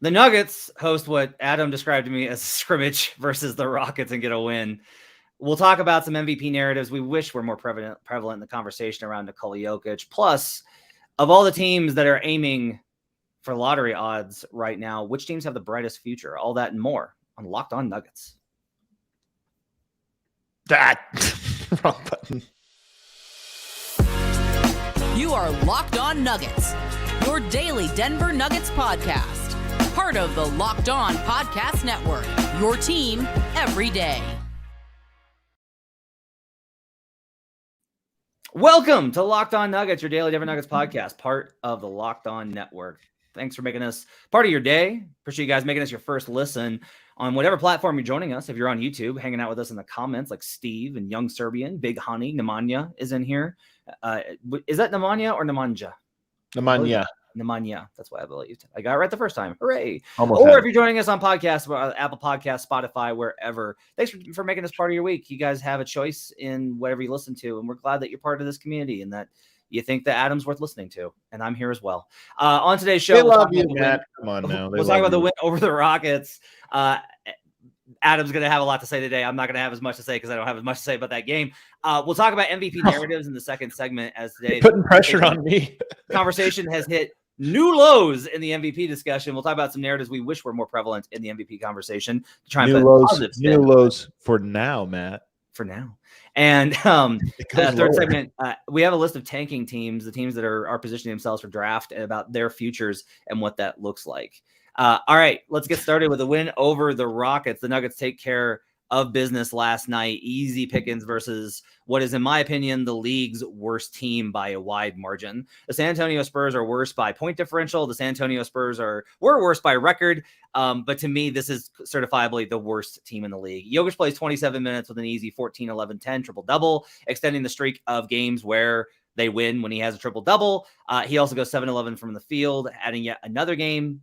The Nuggets host what Adam described to me as a scrimmage versus the Rockets and get a win. We'll talk about some MVP narratives we wish were more prevalent in the conversation around Nikola Jokic. Plus, of all the teams that are aiming for lottery odds right now, which teams have the brightest future? All that and more on Locked On Nuggets. Wrong button. You are Locked On Nuggets, your daily Denver Nuggets podcast. Part of the Locked On Podcast Network, your team every day. Welcome to Locked On Nuggets, your daily Denver Nuggets podcast, part of the Locked On Network. Thanks for making us part of your day. Appreciate you guys making us your first listen on whatever platform you're joining us. If you're on YouTube, hanging out with us in the comments like Steve and Young Serbian, Big Honey, Nemanja is in here. Is that Nemanja or Nemanja? Nemanja. Nemanja. That's what I believed. I got it right the first time. Hooray. Almost or if you're joining us on podcasts, Apple Podcasts, Spotify, wherever. Thanks for making this part of your week. You guys have a choice in whatever you listen to, and we're glad that you're part of this community and that you think that Adam's worth listening to, and I'm here as well. On today's show, they love you, Matt. Come on now. We'll talk about the win over the Rockets. Adam's going to have a lot to say today. I'm not going to have as much to say because I don't have as much to say about that game. We'll talk about MVP narratives in the second segment as today. Putting pressure on me. Conversation has hit new lows in the MVP discussion. We'll talk about some narratives we wish were more prevalent in the MVP conversation to try and new put lows, positive spin. new lows for now, Matt. For now. And third lower. segment, we have a list of tanking teams, the teams that are positioning themselves for draft, and about their futures and what that looks like. All right, let's get started with a win over the Rockets. The Nuggets take care of business last night. Easy pickings versus what is, in my opinion, the league's worst team by a wide margin. The San Antonio Spurs are worse by point differential. The San Antonio Spurs were worse by record. But to me, this is certifiably the worst team in the league. Jokic plays 27 minutes with an easy 14, 11, 10 triple-double, extending the streak of games where they win when he has a triple-double. He also goes 7-11 from the field, adding yet another game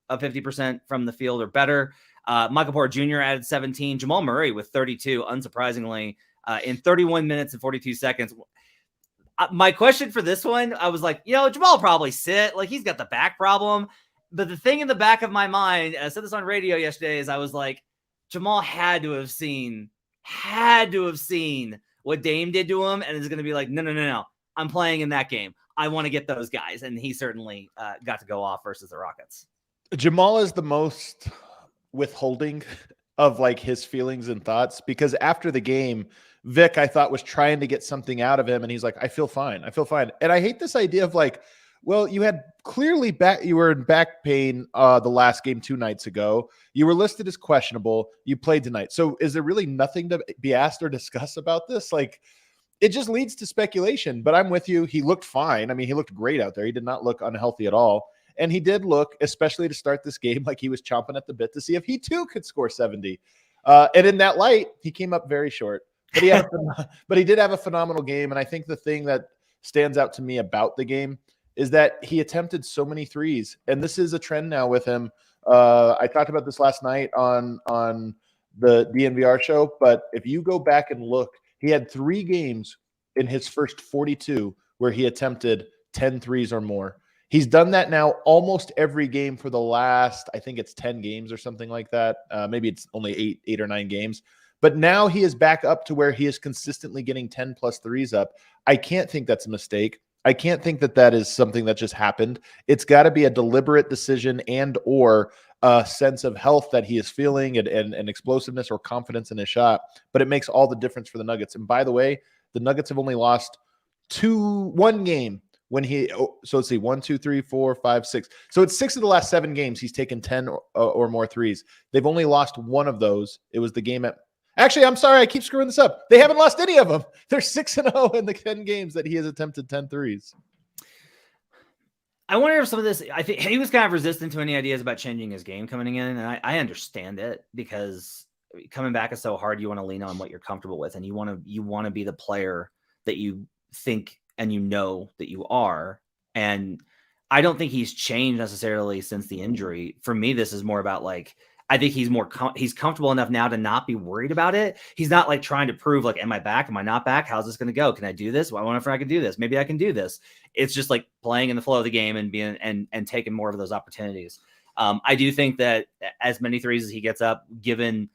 of 50% from the field or better. Michael Porter Jr. added 17. Jamal Murray with 32, unsurprisingly, in 31 minutes and 42 seconds. My question for this one, I was like, Jamal will probably sit. Like, he's got the back problem. But the thing in the back of my mind, and I said this on radio yesterday, is I was like, Jamal had to have seen what Dame did to him, and is going to be like, no. I'm playing in that game. I want to get those guys. And he certainly got to go off versus the Rockets. Jamal is the most withholding of like his feelings and thoughts, because after the game, Vic, I thought, was trying to get something out of him, and he's like, I feel fine. And I hate this idea of like, well, you had clearly you were in back pain the last game 2 nights ago. You were listed as questionable. You played tonight. So is there really nothing to be asked or discuss about this? Like, it just leads to speculation, but I'm with you. He looked fine. I mean, he looked great out there. He did not look unhealthy at all. And he did look, especially to start this game, like he was chomping at the bit to see if he too could score 70. And in that light, he came up very short. But he did have a phenomenal game. And I think the thing that stands out to me about the game is that he attempted so many threes. And this is a trend now with him. I talked about this last night on the DNVR show. But if you go back and look, he had 3 games in his first 42 where he attempted 10 threes or more. He's done that now almost every game for the last, I think it's 10 games or something like that. Maybe it's only 8 or 9 games. But now he is back up to where he is consistently getting 10 plus threes up. I can't think that's a mistake. I can't think that is something that just happened. It's got to be a deliberate decision and or a sense of health that he is feeling and explosiveness or confidence in his shot. But it makes all the difference for the Nuggets. And by the way, the Nuggets have only lost 1 game. So let's see, 1, 2, 3, 4, 5, 6. So it's 6 of the last 7 games he's taken 10 or more threes. They've only lost 1 of those. It was the game actually, I'm sorry, I keep screwing this up. They haven't lost any of them. They're 6-0 in the 10 games that he has attempted 10 threes. I wonder if some of this, I think he was kind of resistant to any ideas about changing his game coming in. And I understand it, because coming back is so hard. You want to lean on what you're comfortable with, and you want to be the player that you think and you know that you are. And I don't think he's changed necessarily since the injury. For me, this is more about like, I think he's he's comfortable enough now to not be worried about it. He's not like trying to prove like, am I back? Am I not back? How's this going to go? Can I do this? Well, I wonder if I can do this. Maybe I can do this. It's just like playing in the flow of the game and being and taking more of those opportunities. I do think that as many threes as he gets up, given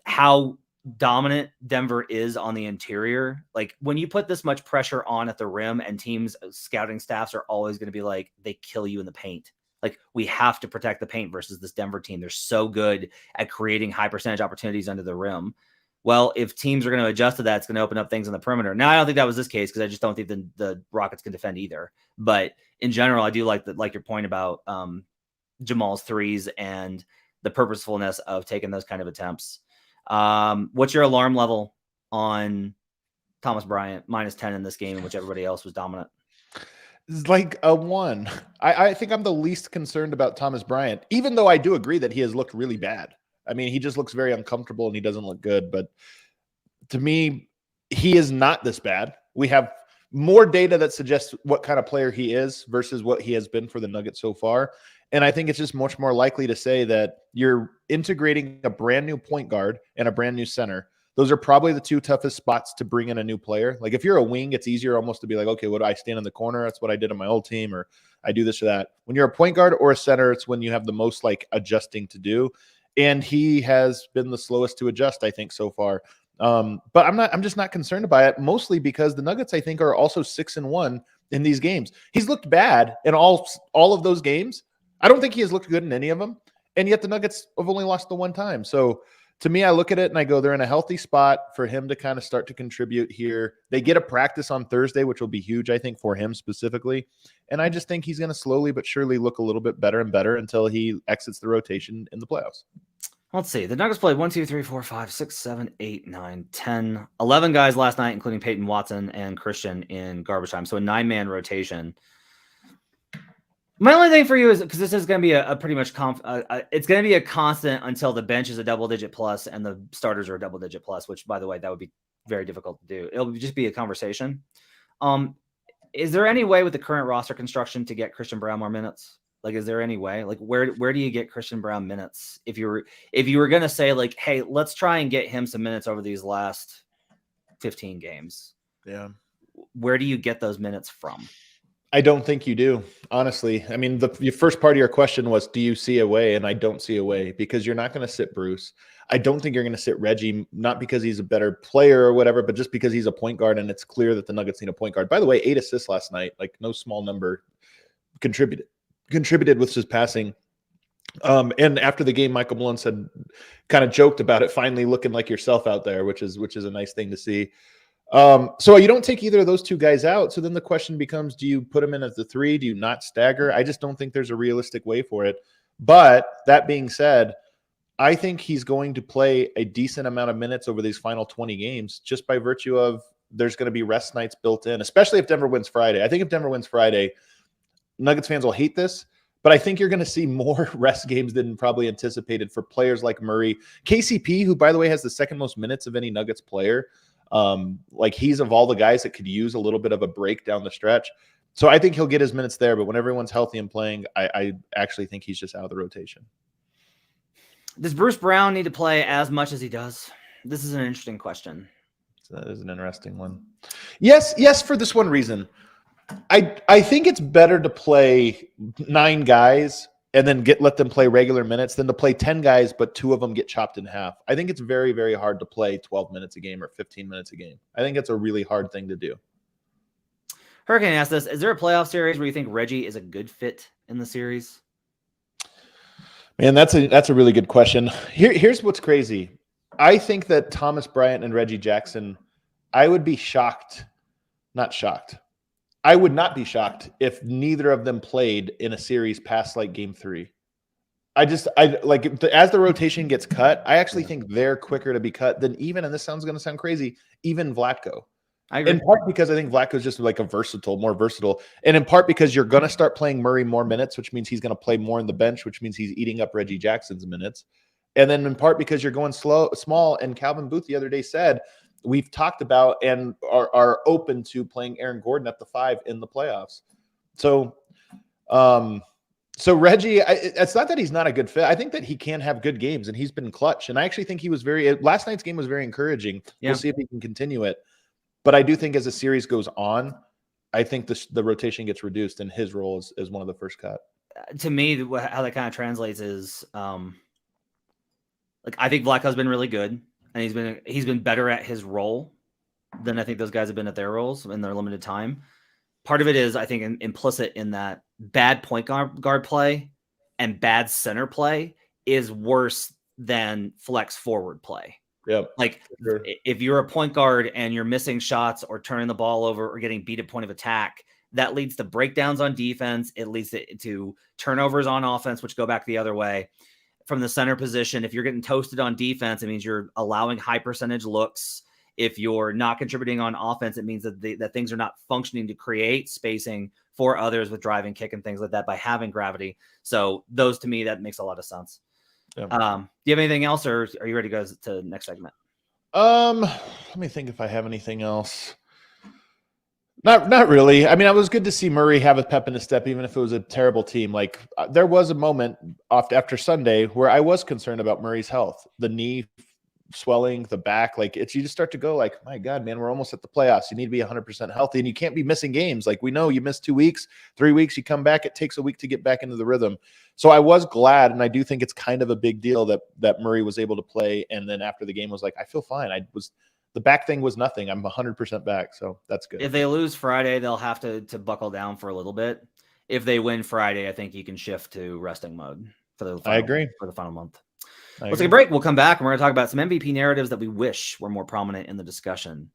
how dominant Denver is on the interior, like when you put this much pressure on at the rim and teams scouting staffs are always going to be like, they kill you in the paint. Like we have to protect the paint versus this Denver team. They're so good at creating high percentage opportunities under the rim. Well, if teams are going to adjust to that, it's going to open up things on the perimeter. Now, I don't think that was this case because I just don't think the Rockets can defend either. But in general, I do like your point about Jamal's threes and the purposefulness of taking those kind of attempts. What's your alarm level on Thomas Bryant -10 in this game in which everybody else was dominant? It's like a 1. I think I'm the least concerned about Thomas Bryant, even though I do agree that he has looked really bad. I mean, he just looks very uncomfortable and he doesn't look good. But to me, he is not this bad. We have more data that suggests what kind of player he is versus what he has been for the Nuggets so far. And I think it's just much more likely to say that you're integrating a brand new point guard and a brand new center. Those are probably the two toughest spots to bring in a new player. Like if you're a wing, it's easier almost to be like, okay, what do I stand in the corner? That's what I did on my old team, or I do this or that. When you're a point guard or a center, it's when you have the most like adjusting to do. And he has been the slowest to adjust, I think, so far. But I'm just not concerned by it, mostly because the Nuggets, I think, are also 6-1 in these games. He's looked bad in all of those games. I don't think he has looked good in any of them. And yet the Nuggets have only lost the one time. So to me, I look at it and I go, they're in a healthy spot for him to kind of start to contribute here. They get a practice on Thursday, which will be huge, I think, for him specifically. And I just think he's going to slowly but surely look a little bit better and better until he exits the rotation in the playoffs. Let's see. The Nuggets played 1, 2, 3, 4, 5, 6, 7, 8, 9, 10, 11 guys last night, including Peyton Watson and Christian in garbage time. So a 9-man rotation. My only thing for you is because this is going to be a pretty much it's going to be a constant until the bench is a double-digit plus and the starters are a double-digit plus, which, by the way, that would be very difficult to do. It'll just be a conversation. Is there any way with the current roster construction to get Christian Braun more minutes? Like, is there any way? Like, where do you get Christian Braun minutes? If you were going to say, like, hey, let's try and get him some minutes over these last 15 games. Yeah. Where do you get those minutes from? I don't think you do, honestly. I mean, the first part of your question was, do you see a way? And I don't see a way because you're not going to sit Bruce. I don't think you're going to sit Reggie, not because he's a better player or whatever, but just because he's a point guard and it's clear that the Nuggets need a point guard. By the way, 8 assists last night, like no small number, contributed with his passing. And after the game, Michael Malone said, kind of joked about it, finally looking like yourself out there, which is a nice thing to see. So you don't take either of those two guys out. So then the question becomes, do you put him in as the 3? Do you not stagger? I just don't think there's a realistic way for it. But that being said, I think he's going to play a decent amount of minutes over these final 20 games just by virtue of there's going to be rest nights built in, especially if Denver wins Friday. I think if Denver wins Friday, Nuggets fans will hate this, but I think you're going to see more rest games than probably anticipated for players like Murray. KCP, who, by the way, has the second most minutes of any Nuggets player. Like he's of all the guys that could use a little bit of a break down the stretch. So I think he'll get his minutes there, but when everyone's healthy and playing, I actually think he's just out of the rotation. Does Bruce Brown need to play as much as he does? This is an interesting question. So that is an interesting one. Yes, for this one reason. I think it's better to play 9 guys and then let them play regular minutes than to play 10 guys, but 2 of them get chopped in half. I think it's very, very hard to play 12 minutes a game or 15 minutes a game. I think it's a really hard thing to do. Hurricane asked us, is there a playoff series where you think Reggie is a good fit in the series? Man, that's a really good question. Here's what's crazy. I think that Thomas Bryant and Reggie Jackson, I would be shocked, not shocked. I would not be shocked if neither of them played in a series past like game 3. As the rotation gets cut, I actually think they're quicker to be cut than even, and this sounds going to sound crazy, even Vlatko. I agree. In part because I think Vlatko's just like more versatile. And in part because you're going to start playing Murray more minutes, which means he's going to play more in the bench, which means he's eating up Reggie Jackson's minutes. And then in part because you're going small, and Calvin Booth the other day said, we've talked about and are open to playing Aaron Gordon at the 5 in the playoffs. So Reggie, it's not that he's not a good fit. I think that he can have good games and he's been clutch. And I actually think last night's game was very encouraging. Yeah. We'll see if he can continue it. But I do think as the series goes on, I think the rotation gets reduced and his role is one of the first cut. to me, how that kind of translates is like I think Vlatko's been really good, and he's been better at his role than I think those guys have been at their roles in their limited time. Part of it is, I think, implicit in that bad point guard play and bad center play is worse than flex forward play. Yep. Like if you're a point guard and you're missing shots or turning the ball over or getting beat at point of attack, that leads to breakdowns on defense. It leads to turnovers on offense, which go back the other way. From the center position, if you're getting toasted on defense, it means you're allowing high percentage looks. If you're not contributing on offense, it means that things are not functioning to create spacing for others with drive and kick and things like that by having gravity. So those, to me, that makes a lot of sense. Yeah. Do you have anything else, or are you ready to go to the next segment? Let me think if I have anything else. Not really. I mean, it was good to see Murray have a pep in his step, even if it was a terrible team. Like there was a moment after Sunday where I was concerned about Murray's health, the knee swelling, the back. Like you just start to go like, my God, man, we're almost at the playoffs. You need to be 100% healthy, and you can't be missing games. Like we know you miss 2 weeks, 3 weeks, you come back. It takes a week to get back into the rhythm. So I was glad, and I do think it's kind of a big deal that Murray was able to play. And then after the game was like, I feel fine. The back thing was nothing. I'm 100% back. So that's good. If they lose Friday, they'll have to buckle down for a little bit. If they win Friday, I think you can shift to resting mode for the final month. Let's take a break. We'll come back and we're going to talk about some MVP narratives that we wish were more prominent in the discussion.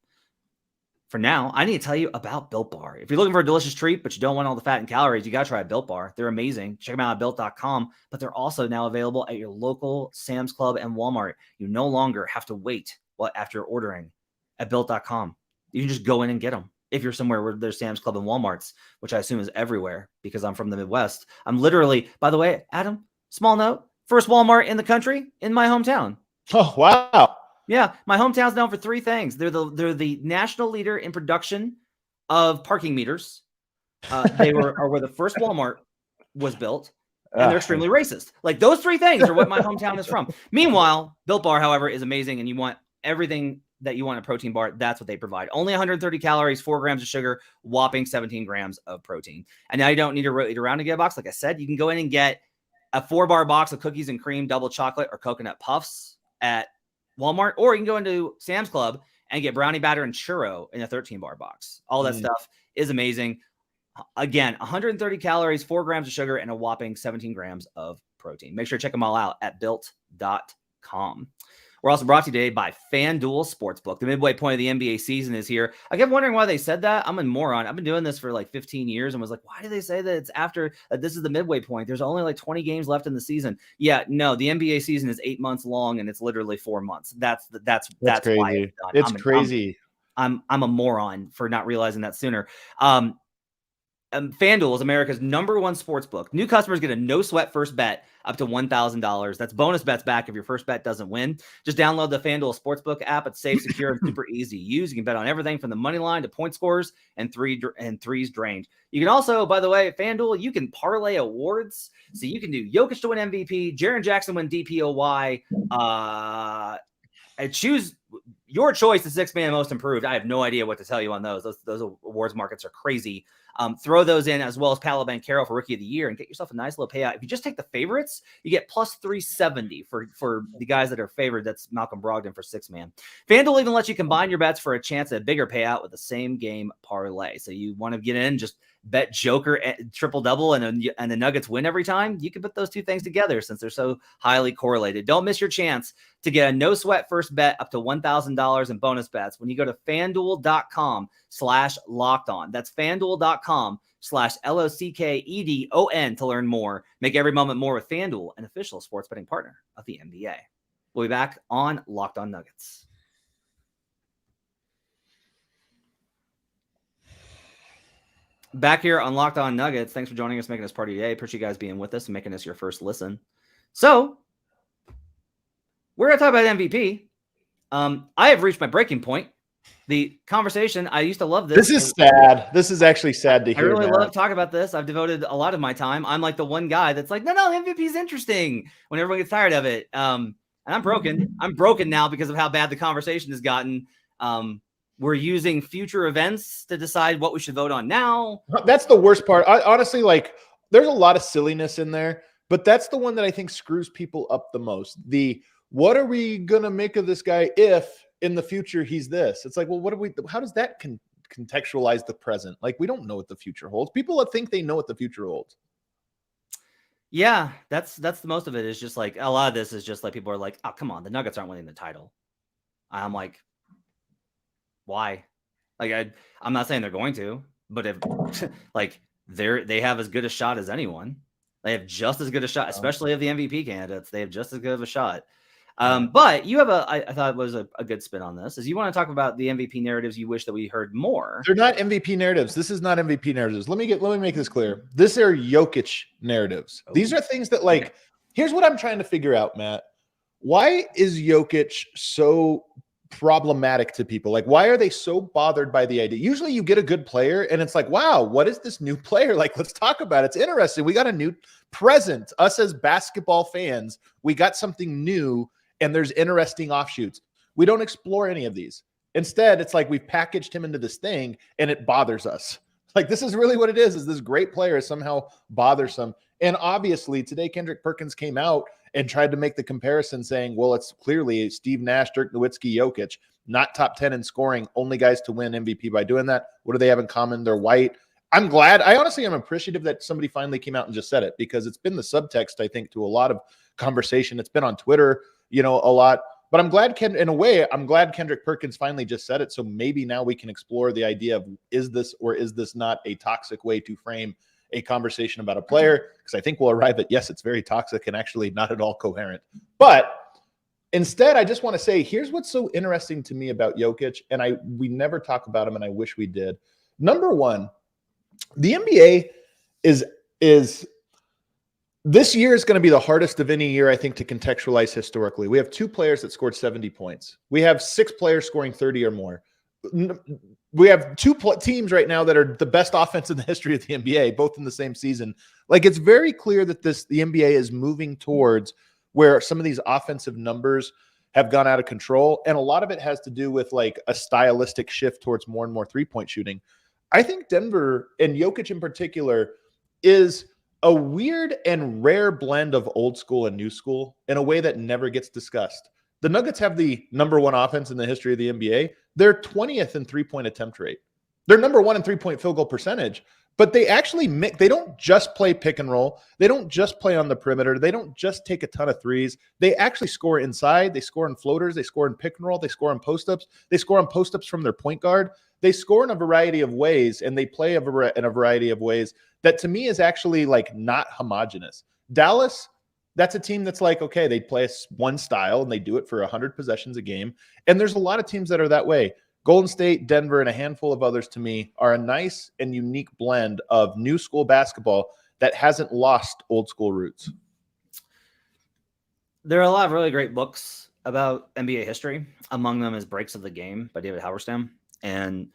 For now, I need to tell you about Built Bar. If you're looking for a delicious treat, but you don't want all the fat and calories, you got to try Built Bar. They're amazing. Check them out at Built.com, but they're also now available at your local Sam's Club and Walmart. You no longer have to wait after ordering at Built.com. You can just go in and get them. If you're somewhere where there's Sam's Club and Walmarts, which I assume is everywhere because I'm from the Midwest. I'm literally, by the way, Adam, small note, first Walmart in the country in my hometown. Oh, wow. Yeah, my hometown's known for three things. They're the national leader in production of parking meters. They are where the first Walmart was built, and they're extremely racist. Like those three things are what my hometown is from. Meanwhile, Built Bar, however, is amazing, and you want everything that you want in a protein bar. That's what they provide. Only 130 calories, 4 grams of sugar, whopping 17 grams of protein. And now you don't need to rotate around to get a box. Like I said, you can go in and get a 4-bar box of cookies and cream, double chocolate, or coconut puffs at Walmart, or you can go into Sam's Club and get brownie batter and churro in a 13-bar box. All that stuff is amazing. Again, 130 calories, 4 grams of sugar, and a whopping 17 grams of protein. Make sure to check them all out at built.com. We're also brought to you today by FanDuel Sportsbook. The midway point of the NBA season is here. I kept wondering why they said that. I'm a moron. I've been doing this for like 15 years and was like, why do they say that it's after this is the midway point? There's only like 20 games left in the season. Yeah, no, the NBA season is 8 months long and it's literally 4 months. That's crazy. Why it's crazy. I'm a moron for not realizing that sooner. FanDuel is America's #1 sports book. New customers get a no-sweat first bet up to $1,000. That's bonus bets back if your first bet doesn't win. Just download the FanDuel Sportsbook app. It's safe, secure, and super easy to use. You can bet on everything from the money line to point scores and threes drained. You can also, by the way, at FanDuel, you can parlay awards. So you can do Jokic to win MVP, Jaren Jackson win DPOY, and choose your choice, the 6 man most improved. I have no idea what to tell you on those. Those awards markets are crazy. Throw those in as well as Paolo Banchero for Rookie of the Year and get yourself a nice little payout. If you just take the favorites, you get plus 370 for the guys that are favored. That's Malcolm Brogdon for 6 man. FanDuel even lets you combine your bets for a chance at a bigger payout with the same game parlay. So you want to get in, just bet Joker triple double and the Nuggets win every time. You can put those two things together since they're so highly correlated. Don't miss your chance to get a no sweat first bet up to $1,000 in bonus bets when you go to FanDuel.com/lockedon. That's FanDuel.com/LOCKEDON to learn more. Make every moment more with FanDuel, an official sports betting partner of the NBA. We'll be back on Locked On Nuggets. Back here on Locked On Nuggets. Thanks for joining us, making us part of your day. Appreciate you guys being with us and making us your first listen. So, we're going to talk about MVP. I have reached my breaking point. The conversation, I used to love this. This is sad. This is actually sad to hear. I really love talking about this. I've devoted a lot of my time. I'm like the one guy that's like, no, MVP is interesting when everyone gets tired of it. And I'm broken. I'm broken now because of how bad the conversation has gotten. We're using future events to decide what we should vote on now. That's the worst part. Honestly, like there's a lot of silliness in there, but that's the one that I think screws people up the most. What are we going to make of this guy if in the future he's this? It's like, well, how does that contextualize the present? Like, we don't know what the future holds. People think they know what the future holds. Yeah, that's the most of it is just like a lot of this is just like people are like, oh, come on, the Nuggets aren't winning the title. I'm like, why? Like, I'm not saying they're going to, but if like they have as good a shot as anyone. They have just as good a shot, especially of the MVP candidates. They have just as good of a shot. But you have I thought it was a good spin on this, is you want to talk about the MVP narratives you wish that we heard more. They're not MVP narratives. This is not MVP narratives. Let me make this clear. These are Jokic narratives. Oh. These are things that, like, here's what I'm trying to figure out, Matt. Why is Jokic so problematic to people? Like, why are they so bothered by the idea? Usually you get a good player and it's like, wow, what is this new player? Like, let's talk about it. It's interesting. We got a new present. Us as basketball fans, we got something new. And there's interesting offshoots. We don't explore any of these. Instead, it's like we've packaged him into this thing and it bothers us. Like, this is really what it is this great player is somehow bothersome. And obviously today, Kendrick Perkins came out and tried to make the comparison saying, well, it's clearly Steve Nash, Dirk Nowitzki, Jokic, not top 10 in scoring, only guys to win MVP by doing that. What do they have in common? They're white. I'm glad. I honestly am appreciative that somebody finally came out and just said it, because it's been the subtext, I think, to a lot of conversation. It's been on Twitter, a lot, but I'm glad Kendrick Perkins finally just said it. So maybe now we can explore the idea of, is this or is this not a toxic way to frame a conversation about a player? Because I think we'll arrive at, yes, it's very toxic and actually not at all coherent. But instead, I just want to say, here's what's so interesting to me about Jokic. And we never talk about him, and I wish we did. Number one, the NBA is this year is going to be the hardest of any year, I think, to contextualize historically. We have 2 players that scored 70 points. We have 6 players scoring 30 or more. We have 2 teams right now that are the best offense in the history of the NBA, both in the same season. Like, it's very clear that the NBA is moving towards where some of these offensive numbers have gone out of control. And a lot of it has to do with like a stylistic shift towards more and more 3-point shooting. I think Denver, and Jokic in particular, is a weird and rare blend of old school and new school in a way that never gets discussed. The Nuggets have the number 1 offense in the history of the NBA. They're 20th in 3-point attempt rate. They're number 1 in 3-point field goal percentage, but they actually they don't just play pick and roll. They don't just play on the perimeter. They don't just take a ton of threes. They actually score inside. They score in floaters. They score in pick and roll. They score in post-ups. They score on post-ups from their point guard. They score in a variety of ways, and they play in a variety of ways that to me is actually like not homogenous. Dallas, that's a team that's like, okay, they play one style and they do it for 100 possessions a game. And there's a lot of teams that are that way. Golden State, Denver, and a handful of others to me are a nice and unique blend of new school basketball that hasn't lost old school roots. There are a lot of really great books about NBA history. Among them is Breaks of the Game by David Halberstam. And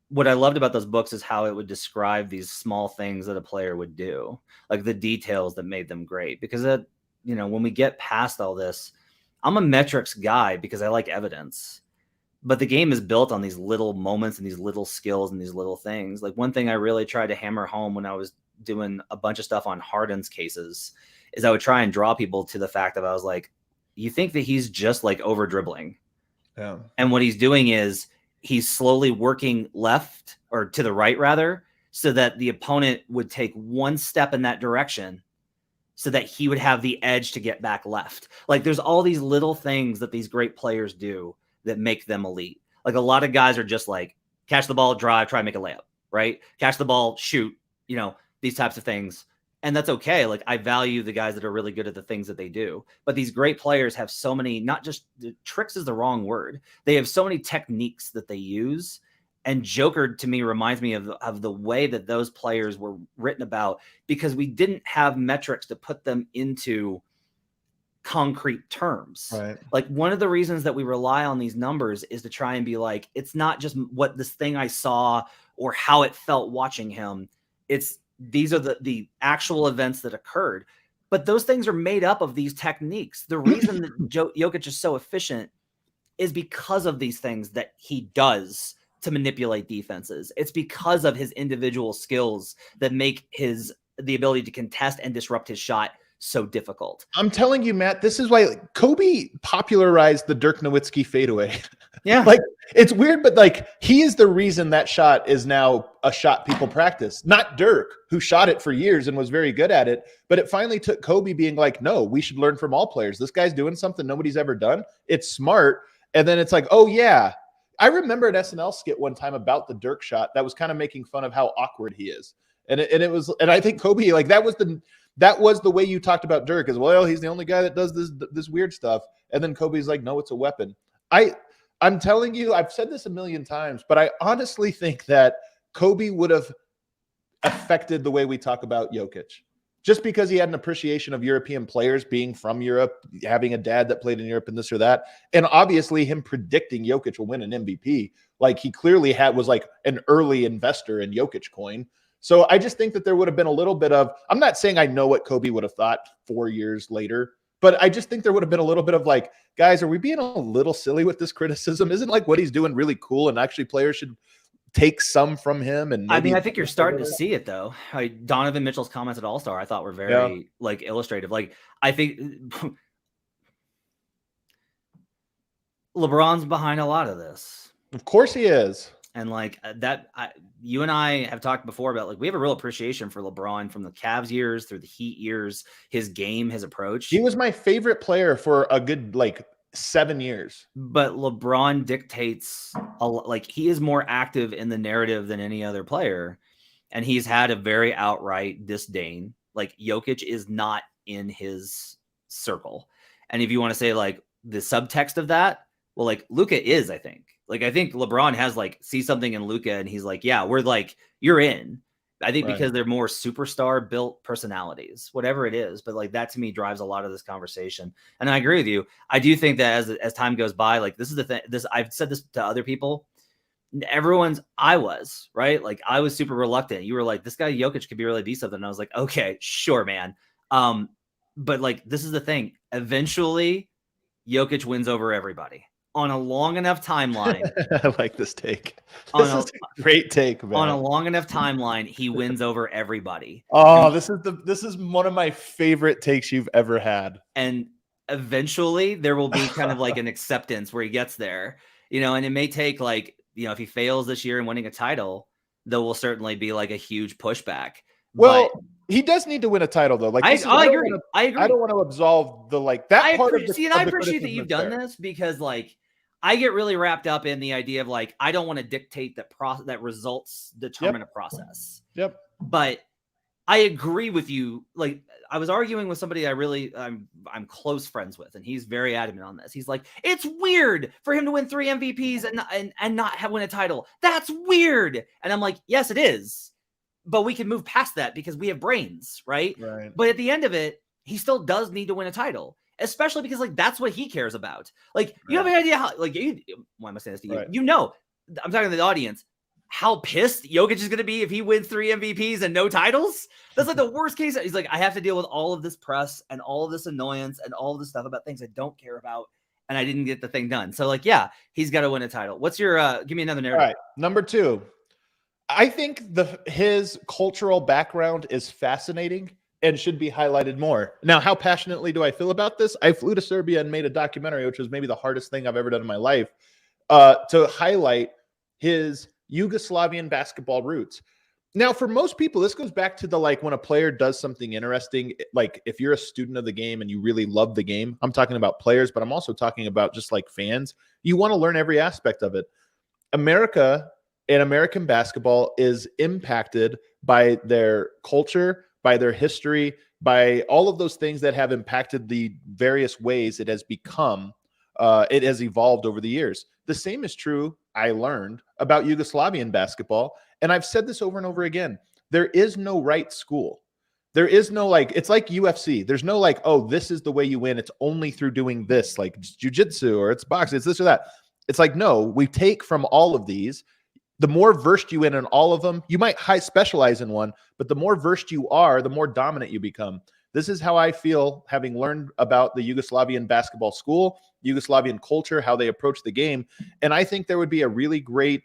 what I loved about those books is how it would describe these small things that a player would do, like the details that made them great. Because when we get past all this, I'm a metrics guy because I like evidence. But the game is built on these little moments and these little skills and these little things. Like, one thing I really tried to hammer home when I was doing a bunch of stuff on Harden's cases is I would try and draw people to the fact that I was like, you think that he's just like over dribbling. Yeah. And what he's doing is he's slowly working left, or to the right rather, so that the opponent would take one step in that direction so that he would have the edge to get back left. Like, there's all these little things that these great players do that make them elite. Like, a lot of guys are just like, catch the ball, drive, try and make a layup, right? Catch the ball, shoot, these types of things. And that's okay. Like, I value the guys that are really good at the things that they do. But these great players have so many, not just tricks is the wrong word. They have so many techniques that they use. And Joker, to me, reminds me of the way that those players were written about, because we didn't have metrics to put them into concrete terms. Right. Like, one of the reasons that we rely on these numbers is to try and be like, it's not just what this thing I saw or how it felt watching him. These are the actual events that occurred. But those things are made up of these techniques. The reason that Jokic is so efficient is because of these things that he does to manipulate defenses. It's because of his individual skills that make his the ability to contest and disrupt his shot so difficult. I'm telling you, Matt, this is why Kobe popularized the Dirk Nowitzki fadeaway. Yeah. Like, it's weird, but like, he is the reason that shot is now a shot people practice. Not Dirk, who shot it for years and was very good at it. But it finally took Kobe being like, no, we should learn from all players. This guy's doing something nobody's ever done. It's smart. And then it's like, oh, yeah. I remember an SNL skit one time about the Dirk shot that was kind of making fun of how awkward he is. And I think Kobe, like, that was the way you talked about Dirk, as well. He's the only guy that does this weird stuff. And then Kobe's like, no, it's a weapon. I'm telling you, I've said this a million times, but I honestly think that Kobe would have affected the way we talk about Jokic, just because he had an appreciation of European players, being from Europe, having a dad that played in Europe and this or that. And obviously him predicting Jokic will win an MVP. Like, he clearly was like an early investor in Jokic coin. So I just think that there would have been a little bit of, I'm not saying I know what Kobe would have thought 4 years later, but I just think there would have been a little bit of like, guys, are we being a little silly with this criticism? Isn't like what he's doing really cool? And actually players should take some from him. And I mean, I think you're starting to see it though. Donovan Mitchell's comments at All-Star, I thought were very like illustrative. Like, I think LeBron's behind a lot of this. Of course he is. And like you and I have talked before about, like, we have a real appreciation for LeBron from the Cavs years through the Heat years, his game, his approach. He was my favorite player for a good, like, 7 years. But LeBron dictates like, he is more active in the narrative than any other player. And he's had a very outright disdain. Like, Jokic is not in his circle. And if you want to say like the subtext of that, well, like, Luka is, I think. Like, I think LeBron has like, see something in Luka and he's like, yeah, we're like, you're in. I think because they're more superstar built personalities, whatever it is. But like, that to me drives a lot of this conversation. And I agree with you. I do think that as time goes by, like, this is the thing, I've said this to other people. I was super reluctant. You were like, this guy Jokic could be really be something. And I was like, okay, sure, man. But like, this is the thing. Eventually Jokic wins over everybody. On a long enough timeline. I like this take. This is a great take, man. On a long enough timeline, he wins over everybody. Oh, this is one of my favorite takes you've ever had. And eventually there will be kind of like an acceptance where he gets there, and it may take like, if he fails this year in winning a title, there will certainly be like a huge pushback. Well, he does need to win a title though. Like, I agree. I don't want to absolve the like that I part appreciate, of the I appreciate that you've done this, because like, I get really wrapped up in the idea of like, I don't want to dictate that results determine a process. Yep. But I agree with you. Like, I was arguing with somebody I'm close friends with, and he's very adamant on this. He's like, it's weird for him to win 3 MVPs and not win a title. That's weird. And I'm like, yes, it is. But we can move past that because we have brains, right? Right. But at the end of it, he still does need to win a title. Especially because like, that's what he cares about. Like, you have an idea how, like, why am I saying this to you? Right. I'm talking to the audience, how pissed Jokic is going to be if he wins 3 MVPs and no titles. That's like the worst case. He's like, I have to deal with all of this press and all of this annoyance and all of this stuff about things I don't care about. And I didn't get the thing done. So like, yeah, he's got to win a title. What's your, give me another narrative. All right. Number 2, I think his cultural background is fascinating and should be highlighted more. Now, how passionately do I feel about this? I flew to Serbia and made a documentary, which was maybe the hardest thing I've ever done in my life, to highlight his Yugoslavian basketball roots. Now, for most people, this goes back to the, like, when a player does something interesting, like if you're a student of the game and you really love the game, I'm talking about players, but I'm also talking about just like fans. You want to learn every aspect of it. America and American basketball is impacted by their culture, by their history, by all of those things that have impacted the various ways it has become, it has evolved over the years. The same is true, I learned, about Yugoslavian basketball. And I've said this over and over again. There is no right school. There is no, like, it's like UFC. There's no like, oh, this is the way you win. It's only through doing this, like jiu-jitsu or it's boxing, it's this or that. It's like, no, we take from all of these. The more versed you in all of them, you might specialize in one, but the more versed you are, the more dominant you become. This is how I feel, having learned about the Yugoslavian basketball school, Yugoslavian culture, how they approach the game. And I think there would be a really great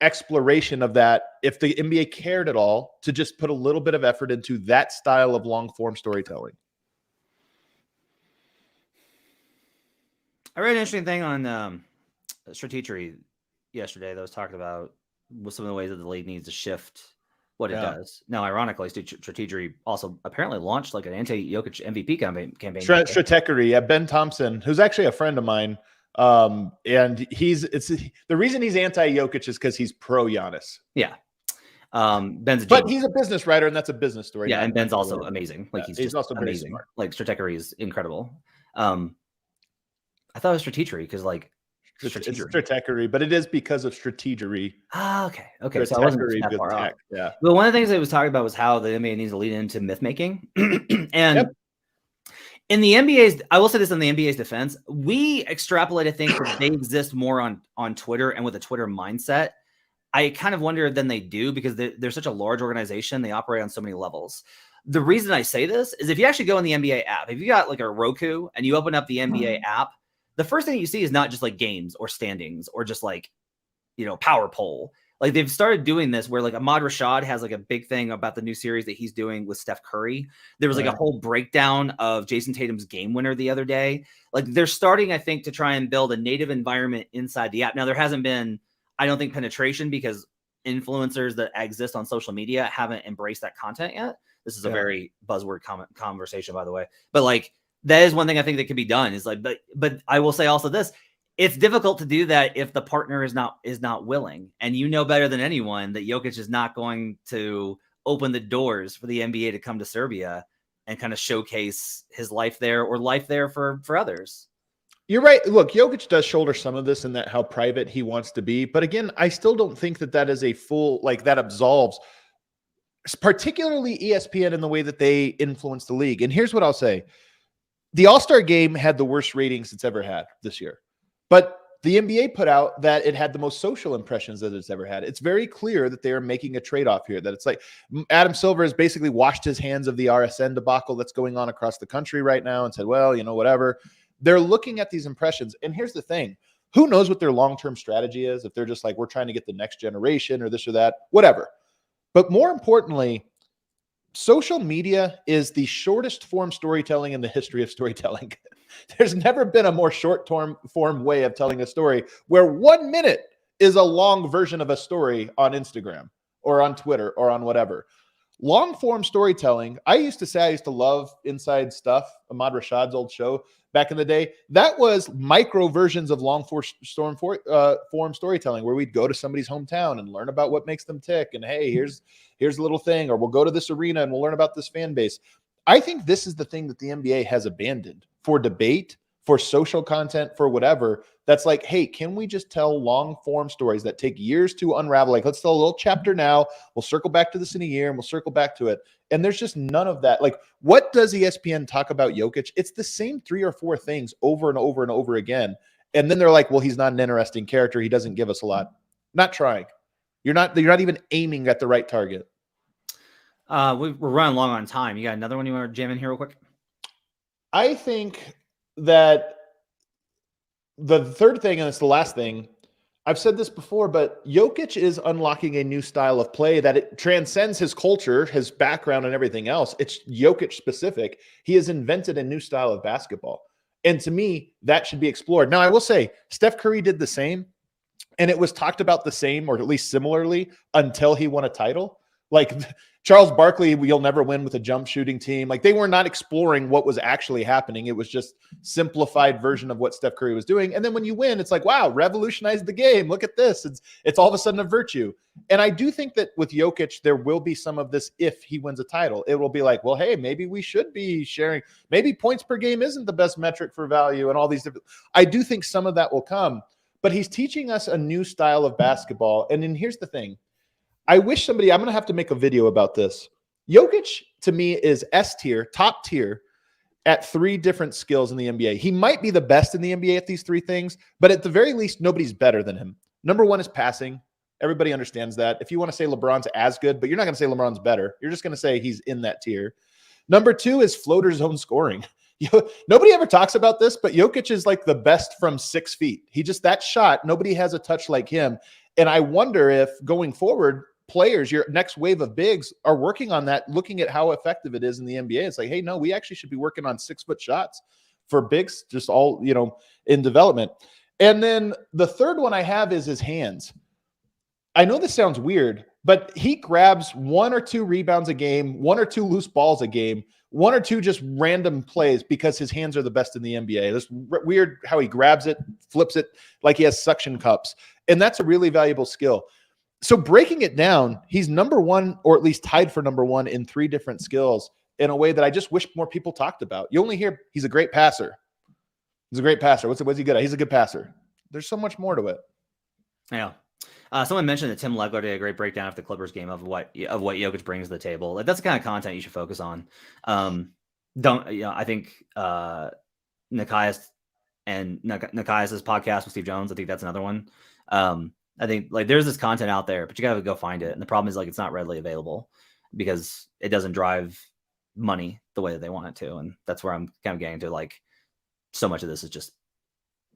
exploration of that, if the NBA cared at all, to just put a little bit of effort into that style of long form storytelling. I read an interesting thing on strategery yesterday that was talking about some of the ways that the league needs to shift what it does. Now, ironically, strategery also apparently launched like an anti-Jokic MVP campaign. Strategery, yeah. Ben Thompson, who's actually a friend of mine, and the reason he's anti-Jokic is because he's pro Giannis. Yeah. Ben's but he's a business writer, and that's a business story. Yeah, and Ben's also amazing. Like he's just also amazing. Smart. Like strategery is incredible. I thought it was strategery because like it's strategery, but it is because of strategery. Ah, okay. So I wasn't that far off. Yeah. Well, one of the things I was talking about was how the NBA needs to lead into myth making, and in the NBA's, I will say this in the NBA's defense, we extrapolate a thing that they exist more on Twitter and with a Twitter mindset. I kind of wonder than they do because they're such a large organization. They operate on so many levels. The reason I say this is if you actually go in the NBA app, if you got like a Roku and you open up the NBA app, the first thing you see is not just like games or standings or just like, power poll. Like they've started doing this where like Ahmad Rashad has like a big thing about the new series that he's doing with Steph Curry. There was like a whole breakdown of Jason Tatum's game winner the other day. Like they're starting, I think, to try and build a native environment inside the app. Now there hasn't been, I don't think, penetration because influencers that exist on social media haven't embraced that content yet. This is a very buzzword conversation, by the way. But like, that is one thing I think that could be done is like, but I will say also this, it's difficult to do that if the partner is not willing. And better than anyone that Jokic is not going to open the doors for the NBA to come to Serbia and kind of showcase his life there or life there for others. You're right. Look, Jokic does shoulder some of this in that how private he wants to be. But again, I still don't think that is a full, like that absolves, particularly ESPN in the way that they influence the league. And here's what I'll say. The All-Star game had the worst ratings it's ever had this year. But the NBA put out that it had the most social impressions that it's ever had. It's very clear that they are making a trade-off here, that it's like Adam Silver has basically washed his hands of the RSN debacle that's going on across the country right now and said, well, whatever. They're looking at these impressions. And here's the thing. Who knows what their long-term strategy is? If they're just like, we're trying to get the next generation or this or that, whatever. But more importantly, social media is the shortest form storytelling in the history of storytelling. There's never been a more short form way of telling a story where 1 minute is a long version of a story on Instagram or on Twitter or on whatever. Long form storytelling. I used to love Inside Stuff, Ahmad Rashad's old show back in the day. That was micro versions of long form storytelling where we'd go to somebody's hometown and learn about what makes them tick. And hey, here's a little thing, or we'll go to this arena and we'll learn about this fan base. I think this is the thing that the NBA has abandoned for debate, for social content, for whatever. That's like, hey, can we just tell long form stories that take years to unravel? Like, let's tell a little chapter now. We'll circle back to this in a year and we'll circle back to it. And there's just none of that. Like, what does ESPN talk about Jokic? It's the same 3 or 4 things over and over and over again. And then they're like, well, he's not an interesting character. He doesn't give us a lot. Not trying. You're not even aiming at the right target. We're running long on time. You got another one you want to jam in here real quick? I think that the third thing, and it's the last thing, I've said this before, but Jokic is unlocking a new style of play that it transcends his culture, his background, and everything else. It's Jokic specific. He has invented a new style of basketball. And to me, that should be explored. Now, I will say, Steph Curry did the same, and it was talked about the same, or at least similarly, until he won a title. Like Charles Barkley, you'll never win with a jump shooting team. Like they were not exploring what was actually happening. It was just simplified version of what Steph Curry was doing. And then when you win, it's like, wow, revolutionized the game. Look at this. It's all of a sudden a virtue. And I do think that with Jokic, there will be some of this if he wins a title. It will be like, well, hey, maybe we should be sharing. Maybe points per game isn't the best metric for value and all these different. I do think some of that will come. But he's teaching us a new style of basketball. And then here's the thing. I wish I'm going to have to make a video about this. Jokic, to me, is S tier, top tier, at 3 different skills in the NBA. He might be the best in the NBA at these 3 things, but at the very least, nobody's better than him. Number 1 is passing. Everybody understands that. If you want to say LeBron's as good, but you're not going to say LeBron's better. You're just going to say he's in that tier. Number 2 is floater zone scoring. Nobody ever talks about this, but Jokic is like the best from 6 feet. That shot, nobody has a touch like him. And I wonder if going forward, players, your next wave of bigs are working on that, looking at how effective it is in the NBA. It's like, hey, no, we actually should be working on 6-foot shots for bigs, just all, in development. And then the third one I have is his hands. I know this sounds weird, but he grabs 1 or 2 rebounds a game, 1 or 2 loose balls a game, 1 or 2 just random plays because his hands are the best in the NBA. It's weird how he grabs it, flips it like he has suction cups. And that's a really valuable skill. So breaking it down, he's number 1, or at least tied for number 1 in 3 different skills in a way that I just wish more people talked about. You only hear he's a great passer. He's a great passer. What's he good at? He's a good passer. There's so much more to it. Yeah. Someone mentioned that Tim Legler did a great breakdown of the Clippers game of what Jokic brings to the table. Like, that's the kind of content you should focus on. I think Nikias and Nikias's podcast with Steve Jones, I think that's another one. I think like there's this content out there, but you got to go find it. And the problem is like it's not readily available because it doesn't drive money the way that they want it to. And that's where I'm kind of getting to, like, so much of this is just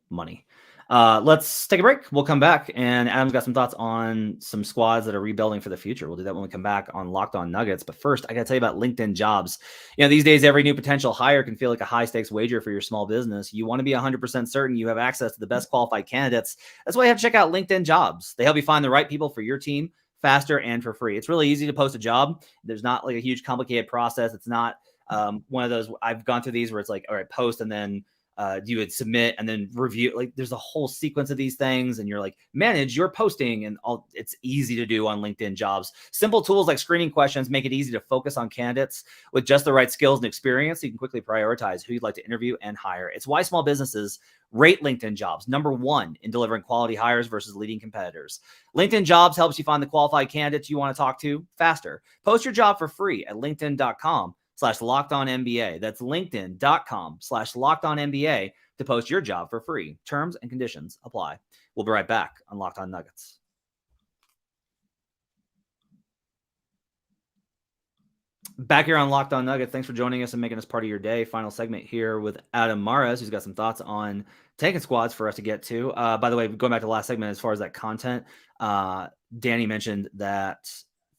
money. Let's take a break. We'll come back, and Adam's got some thoughts on some squads that are rebuilding for the future. We'll do that when we come back on Locked On Nuggets. But first, I got to tell you about LinkedIn Jobs. These days, every new potential hire can feel like a high-stakes wager for your small business. You want to be 100% certain you have access to the best qualified candidates. That's why you have to check out LinkedIn Jobs. They help you find the right people for your team faster and for free. It's really easy to post a job. There's not like a huge complicated process. It's not one of those, I've gone through these where it's like, all right, post and then you would submit and then review. Like there's a whole sequence of these things, and you're like, manage your posting, and all. It's easy to do on LinkedIn Jobs. Simple tools like screening questions make it easy to focus on candidates with just the right skills and experience. So you can quickly prioritize who you'd like to interview and hire. It's why small businesses rate LinkedIn Jobs #1 in delivering quality hires versus leading competitors. LinkedIn Jobs helps you find the qualified candidates you want to talk to faster. Post your job for free at linkedin.com/LockedOnNBA. That's linkedin.com/LockedOnNBA to post your job for free. Terms and conditions apply. We'll be right back on Locked On Nuggets. Back here on Locked On Nuggets. Thanks for joining us and making us part of your day. Final segment here with Adam Mares, who's got some thoughts on tanking squads for us to get to. By the way, going back to the last segment, as far as that content, Danny mentioned that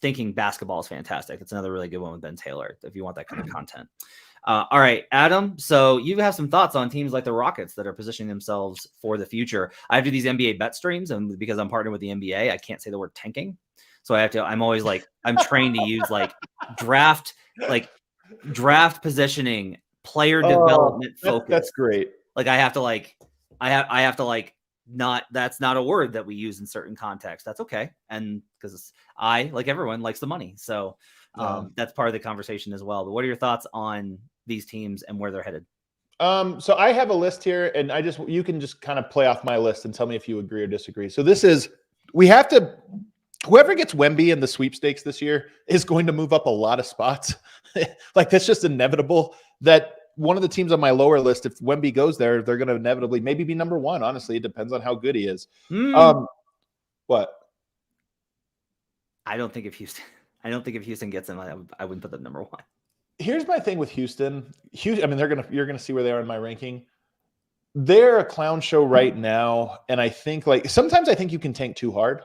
thinking basketball is fantastic. That's another really good one with Ben Taylor, if you want that kind of content. All right, Adam. So you have some thoughts on teams like the Rockets that are positioning themselves for the future. I do these NBA bet streams, and because I'm partnered with the NBA, I can't say the word tanking. So I'm always like, I'm trained to use like draft positioning, player development focus. That's great. Like I have to not, that's not a word that we use in certain contexts. That's okay. And because I, like everyone, likes the money. So that's part of the conversation as well. But what are your thoughts on these teams and where they're headed? So I have a list here, and you can just kind of play off my list and tell me if you agree or disagree. So whoever gets Wemby in the sweepstakes this year is going to move up a lot of spots. Like that's just inevitable. That one of the teams on my lower list, if Wemby goes there, they're going to inevitably maybe be number 1. Honestly, it depends on how good he is. What? I don't think if Houston gets him, I wouldn't put them number 1. Here's my thing with Houston. I mean, you're gonna see where they are in my ranking. They're a clown show right now, and I think sometimes I think you can tank too hard.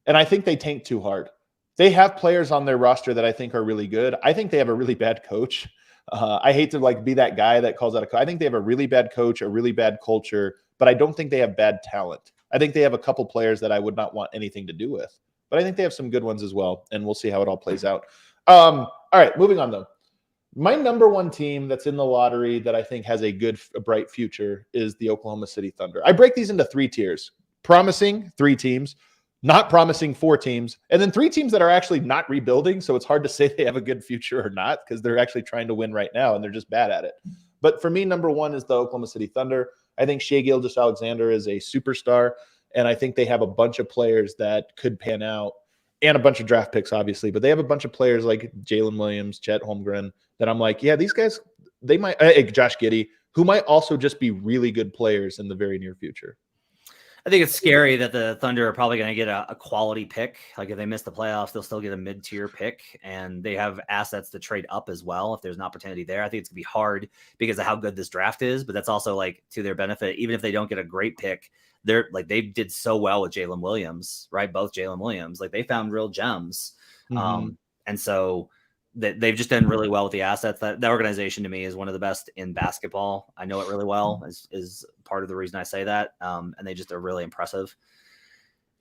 And I think they tank too hard. They have players on their roster that I think are really good. I think they have a really bad coach. I hate to be that guy that calls out a coach. I think they have a really bad coach, a really bad culture, but I don't think they have bad talent. I think they have a couple players that I would not want anything to do with. But I think they have some good ones as well, and we'll see how it all plays out. All right, moving on though. My number 1 team that's in the lottery that I think has a bright future is the Oklahoma City Thunder. I break these into 3 tiers. Promising, 3 teams. Not promising, 4 teams, and then 3 teams that are actually not rebuilding. So it's hard to say they have a good future or not because they're actually trying to win right now and they're just bad at it. But for me, number 1 is the Oklahoma City Thunder. I think Shai Gilgeous-Alexander is a superstar, and I think they have a bunch of players that could pan out and a bunch of draft picks, obviously. But they have a bunch of players like Jalen Williams, Chet Holmgren that I'm like, yeah, these guys, they might, Josh Giddey, who might also just be really good players in the very near future. I think it's scary that the Thunder are probably going to get a quality pick. Like if they miss the playoffs, they'll still get a mid-tier pick, and they have assets to trade up as well if there's an opportunity there. I think it's going to be hard because of how good this draft is, but that's also like to their benefit. Even if they don't get a great pick, they're like, they did so well with Jalen Williams, right? Both Jalen Williams, like they found real gems. And so they've just done really well with the assets. That organization to me is one of the best in basketball. I know it really well, is part of the reason I say that. And they just are really impressive.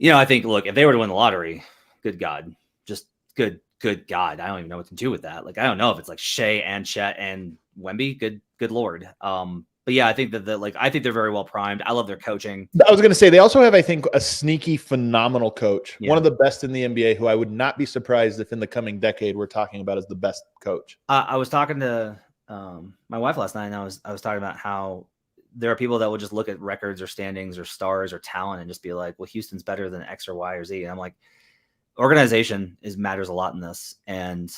I think, look, if they were to win the lottery, good God, just good God, I don't even know what to do with that. Like, I don't know if it's like Shea and Chet and Wemby. Good Lord. But yeah, I think I think they're very well primed. I love their coaching. I was going to say, they also have, I think, a sneaky, phenomenal coach. Yeah. One of the best in the NBA, who I would not be surprised if in the coming decade we're talking about as the best coach. I was talking to my wife last night, and I was talking about how there are people that will just look at records or standings or stars or talent and just be like, well, Houston's better than X or Y or Z. And I'm like, organization matters a lot in this. And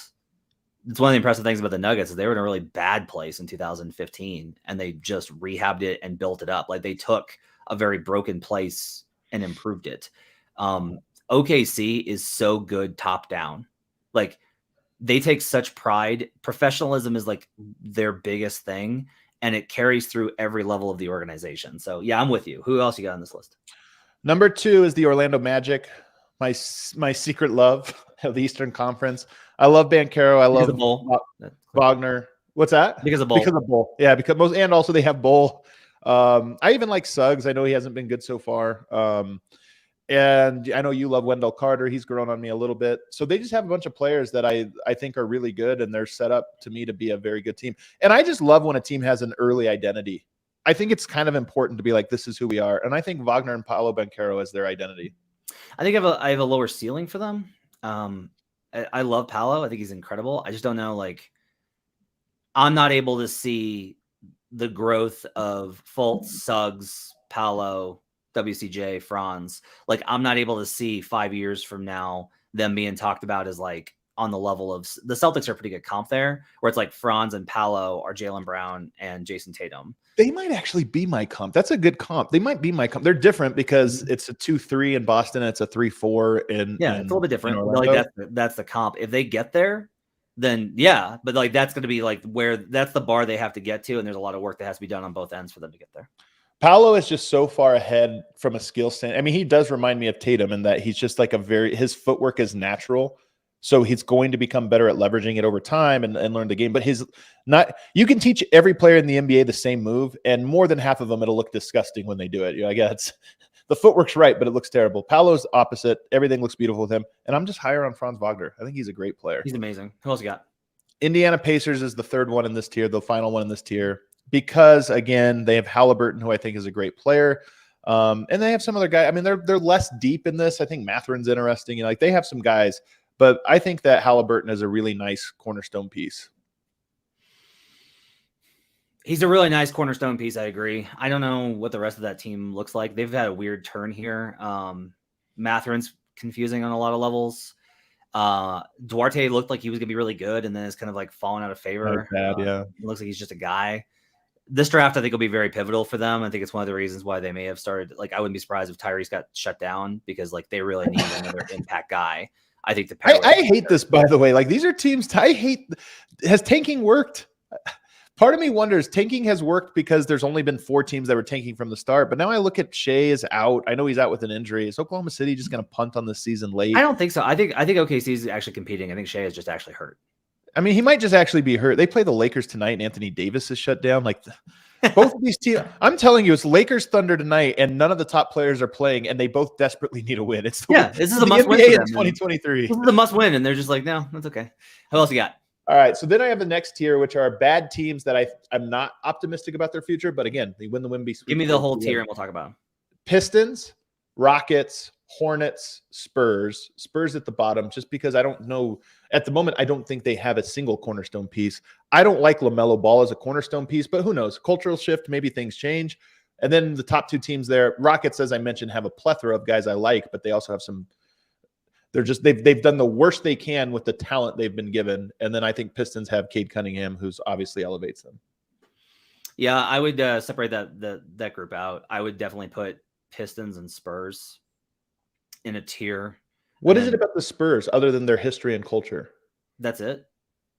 it's one of the impressive things about the Nuggets is they were in a really bad place in 2015, and they just rehabbed it and built it up. Like, they took a very broken place and improved it. OKC is so good top down. Like, they take such pride. Professionalism is like their biggest thing, and it carries through every level of the organization. So yeah, I'm with you. Who else you got on this list? Number 2 is the Orlando Magic. My secret love of the Eastern Conference. I love Banchero. I love Wagner. What's that? Because of Bull. Because of Bull. Yeah, and also they have Bull. I even like Suggs. I know he hasn't been good so far. And I know you love Wendell Carter. He's grown on me a little bit. So they just have a bunch of players that I think are really good, and they're set up to me to be a very good team. And I just love when a team has an early identity. I think it's kind of important to be like, this is who we are. And I think Wagner and Paolo Banchero is their identity. I think I have a lower ceiling for them. I love Paolo. I think he's incredible. I just don't know, like, I'm not able to see the growth of Fultz, Suggs, Paolo, WCJ, Franz. Like, I'm not able to see 5 years from now them being talked about as like on the level of the Celtics are a pretty good comp there, where it's like Franz and Paolo are Jaylen Brown and Jason Tatum. They might actually be my comp. That's a good comp. They might be my comp. They're different because it's a 2-3 in Boston and it's a 3-4 in it's a little bit different. Like that's the comp. If they get there, then yeah, but like that's going to be like where that's the bar they have to get to, and there's a lot of work that has to be done on both ends for them to get there. Paolo is just so far ahead from a skill standpoint. I mean, he does remind me of Tatum in that he's just like his footwork is natural. So he's going to become better at leveraging it over time and learn the game. But you can teach every player in the NBA the same move, and more than half of them, it'll look disgusting when they do it. I guess the footwork's right, but it looks terrible. Paolo's opposite. Everything looks beautiful with him. And I'm just higher on Franz Wagner. I think he's a great player. He's amazing. Who else you got? Indiana Pacers is the third one in this tier, the final one in this tier, because again, they have Halliburton, who I think is a great player. And they have some other guy. I mean, they're less deep in this. I think Matherin's interesting. Like, they have some guys. But I think that Halliburton is a really nice cornerstone piece. He's a really nice cornerstone piece. I agree. I don't know what the rest of that team looks like. They've had a weird turn here. Matherin's confusing on a lot of levels. Duarte looked like he was going to be really good, and then it's kind of like fallen out of favor. Bad, yeah. It looks like he's just a guy. This draft, I think, will be very pivotal for them. I think it's one of the reasons why they may have started. Like, I wouldn't be surprised if Tyrese got shut down, because like they really need another impact guy. I think I hate this, by the way. Like, these are teams has tanking worked? Part of me wonders, tanking has worked because there's only been 4 teams that were tanking from the start. But now I look at Shea is out. I know he's out with an injury. Is Oklahoma City just going to punt on this season late? I don't think so. I think OKC is actually competing. I think Shea is just actually hurt. I mean, he might just actually be hurt. They play the Lakers tonight, and Anthony Davis is shut down. Like, both of these teams, I'm telling you, it's Lakers Thunder tonight, and none of the top players are playing, and they both desperately need a win. This is a must win in 2023. This is a must win, and they're just like, no, that's okay. Who else you got? All right, so then I have the next tier, which are bad teams that I'm not optimistic about their future, but again, they win the Wemby sweep. Give me the whole tier, and we'll talk about them. Pistons, Rockets, Hornets, Spurs at the bottom, just because I don't know at the moment. I don't think they have a single cornerstone piece. I don't like LaMelo Ball as a cornerstone piece, but who knows? Cultural shift, maybe things change. And then the top 2 teams there, Rockets, as I mentioned, have a plethora of guys I like, but they also have some. They've done the worst they can with the talent they've been given. And then I think Pistons have Cade Cunningham, who's obviously elevates them. Yeah, I would separate that group out. I would definitely put Pistons and Spurs in a tier. What is it about the Spurs other than their history and culture? That's it.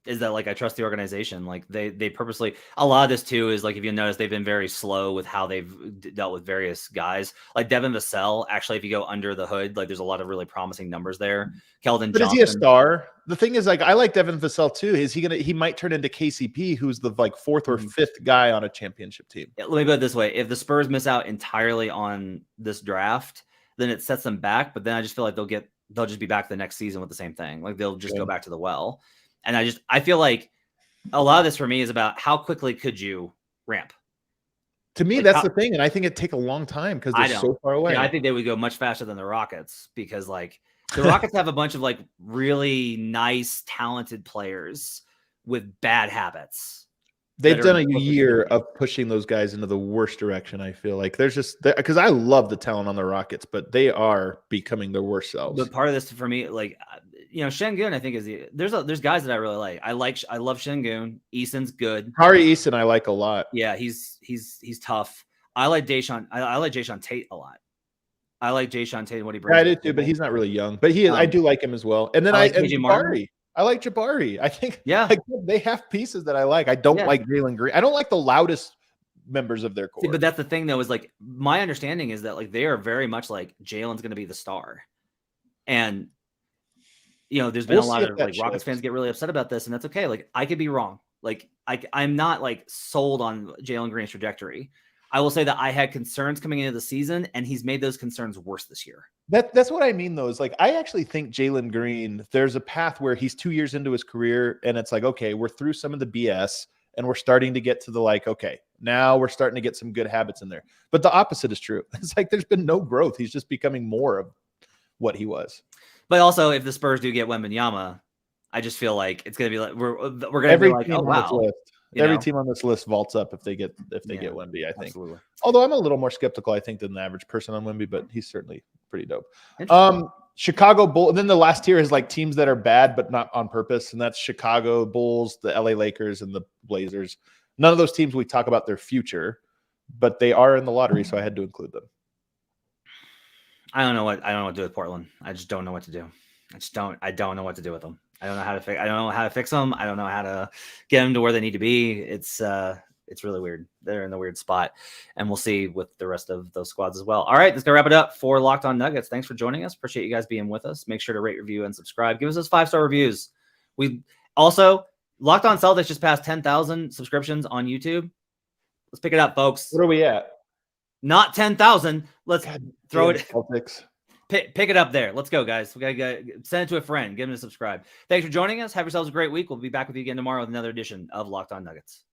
is that like I trust the organization. Like they purposely, a lot of this too is like, if you notice, they've been very slow with how they've dealt with various guys. Like Devin Vassell, actually, if you go under the hood, like there's a lot of really promising numbers there. Keldon But Johnson, is he a star? The thing is, like, I like Devin Vassell too. Is he might turn into KCP, who's the like fourth or fifth guy on a championship team. Let me put it this way: if the Spurs miss out entirely on this draft, then it sets them back. But then I just feel like they'll just be back the next season with the same thing. Like they'll just go back to the well. And I feel like a lot of this for me is about how quickly could you ramp. To me, like that's the thing, and I think it'd take a long time because they're so far away. Yeah, I think they would go much faster than the Rockets, because like the Rockets have a bunch of like really nice, talented players with bad habits. They've done a year of pushing those guys into the worst direction. I feel like there's just because I love the talent on the Rockets, but they are becoming their worst selves. But part of this for me, like, Şengün, I think there's guys that I really like. I love Şengün. Eason's good. Harry Eason, I like a lot. Yeah, he's tough. I like Jae'Sean. I like Jae'Sean Tate a lot. I like Jae'Sean Tate and what he brings. Yeah, I do too, but he's not really young. But he is. I do like him as well. And then I like Jabari. I like Jabari. I think they have pieces that I like. I don't like Jalen Green. I don't like the loudest members of their core. See, but that's the thing, though, is like my understanding is that like they are very much like Jalen's going to be the star, and there's been a lot of like Rockets fans get really upset about this, and that's okay. Like I could be wrong. Like I'm not like sold on Jalen Green's trajectory. I will say that I had concerns coming into the season, and he's made those concerns worse this year. That's what I mean, though, is like I actually think Jalen Green, there's a path where he's 2 years into his career, and it's like, okay, we're through some of the BS, and we're starting to get to the like, okay, now we're starting to get some good habits in there. But the opposite is true. It's like there's been no growth. He's just becoming more of what he was. But also, if the Spurs do get Wembanyama, I just feel like it's going to be like we're going to be like, oh wow. Every team on this list vaults up if they get Wemby, I think. Absolutely. Although I'm a little more skeptical, I think, than the average person on Wemby, but he's certainly pretty dope. Chicago Bulls. And then the last tier is like teams that are bad but not on purpose, and that's Chicago Bulls, the LA Lakers, and the Blazers. None of those teams we talk about their future, but they are in the lottery, so I had to include them. I don't know what to do with Portland. I just don't know what to do. I don't know what to do with them. I don't know how to fix them. I don't know how to get them to where they need to be. It's really weird. They're in a weird spot, and we'll see with the rest of those squads as well. All right, that's gonna wrap it up for Locked On Nuggets. Thanks for joining us. Appreciate you guys being with us. Make sure to rate, review, and subscribe. Give us those 5-star reviews. We also Locked On Celtics just passed 10,000 subscriptions on YouTube. Let's pick it up, folks. What are we at? Not 10,000. Let's throw it. Celtics. Pick it up there. Let's go, guys. We gotta send it to a friend. Give them a subscribe. Thanks for joining us. Have yourselves a great week. We'll be back with you again tomorrow with another edition of Locked On Nuggets.